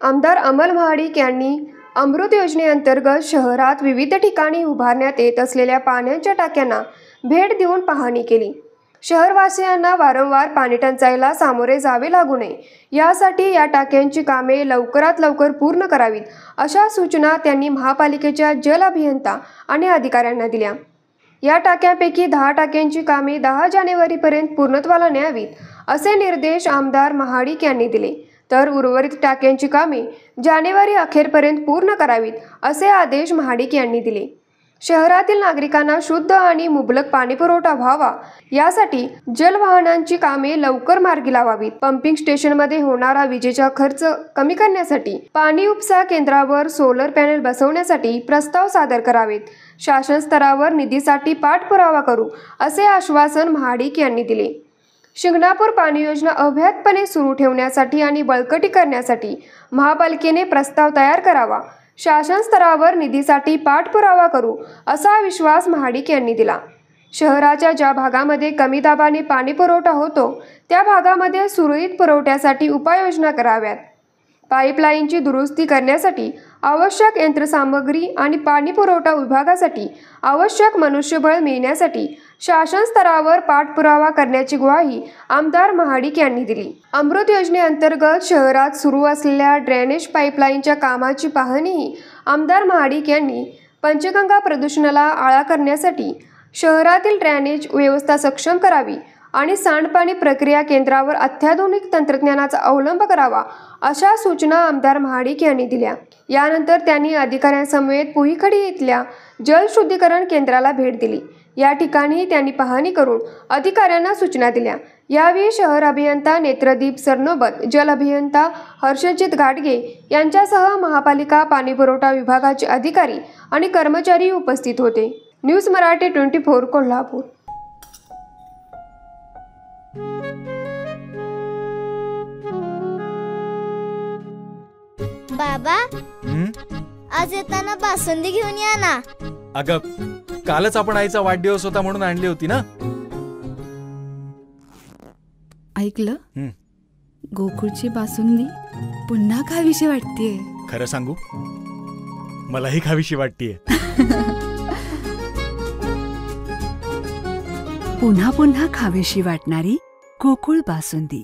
आमदार अमल महाडिक यांनी अमृत योजनेअंतर्गत शहरात विविध ठिकाणी उभारण्यात येत असलेल्या पाण्याच्या टाक्यांना भेट देऊन पाहणी केली। शहरवासियांना वारंवार पाणी टंचाईला सामोरे जावे लागू नये यासाठी या टाक्यांची कामे लवकरात लवकर पूर्ण करावीत अशा सूचना त्यांनी महापालिकेच्या जल अभियंता आणि अधिकाऱ्यांना दिल्या। या टाक्यांपैकी 10 टाक्यांची कामे 10 जानेवारीपर्यंत पूर्णत्वाला न्यावीत असे निर्देश आमदार महाडिक यांनी दिले, तर उर्वरित टाक्यांची कामे जानेवारी अखेरपर्यंत पूर्ण करावीत असे आदेश महाडिक यांनी दिले। शहरातील नागरिकांना शुद्ध आणि मुबलक पाणीपुरवठा व्हावा यासाठी जलवाहनांची कामे लवकर मार्गी लावावीत। पंपिंग स्टेशनमध्ये होणारा विजेचा खर्च कमी करण्यासाठी पाणी उपसा केंद्रावर सोलर पॅनेल बसवण्यासाठी प्रस्ताव सादर करावेत। शासन स्तरावर निधीसाठी पाठपुरावा करू असे आश्वासन महाडिक यांनी दिले। शिंगणापूर पाणी योजना अव्याहतपणे सुरू ठेवण्यासाठी आणि बळकटी करण्यासाठी महापालिकेने प्रस्ताव तयार करावा। शासन स्तरावर निधीसाठी पाठपुरावा करू असा विश्वास महाडिक यांनी दिला। शहराच्या ज्या भागामध्ये कमी दाबाने पाणी पुरवठा होतो त्या भागामध्ये सुरळीत पुरवठ्यासाठी उपाययोजना कराव्यात। पाईपलाईनची दुरुस्ती करण्यासाठी आवश्यक यंत्रसामग्री आणि पाणी पुरवठा विभागासाठी आवश्यक मनुष्यबळ मिळण्यासाठी शासन स्तरावर पाठपुरावा करण्याची ग्वाही आमदार महाडिक यांनी दिली। अमृत योजनेअंतर्गत शहरात सुरू असलेल्या ड्रेनेज पाईपलाईनच्या कामाची पाहणीही आमदार महाडिक यांनी पंचगंगा प्रदूषणाला आळा करण्यासाठी शहरातील ड्रेनेज व्यवस्था सक्षम करावी आणि सांडपाणी प्रक्रिया केंद्रावर अत्याधुनिक तंत्रज्ञानाचा अवलंब करावा अशा सूचना आमदार महाडिक यांनी दिल्या। यानंतर त्यांनी अधिकाऱ्यांसमवेत पुईखडी इथल्या जलशुद्धीकरण केंद्राला भेट दिली। या ठिकाणी त्यांनी पाहणी करून अधिकाऱ्यांना सूचना दिल्या। यावेळी शहर अभियंता नेत्रदीप सरनोबत, जल अभियंता हर्षजित गाडगे यांच्यासह महापालिका पाणीपुरवठा विभागाचे अधिकारी आणि कर्मचारी उपस्थित होते। न्यूज मराठी 24 कोल्हापूर। बाबा, आज येताना बासुंदी घेऊन या ना। अगं, कालच आपण आईचा वाढदिवस होता म्हणून आणली होती ना। ऐकलं, गोकुळची बासुंदी पुन्हा खावीशी वाटतेय। खरं सांगू, मलाही खावीशी वाटतेय। पुन्हा पुन्हा खावीशी वाटणारी गोकुळ बासुंदी।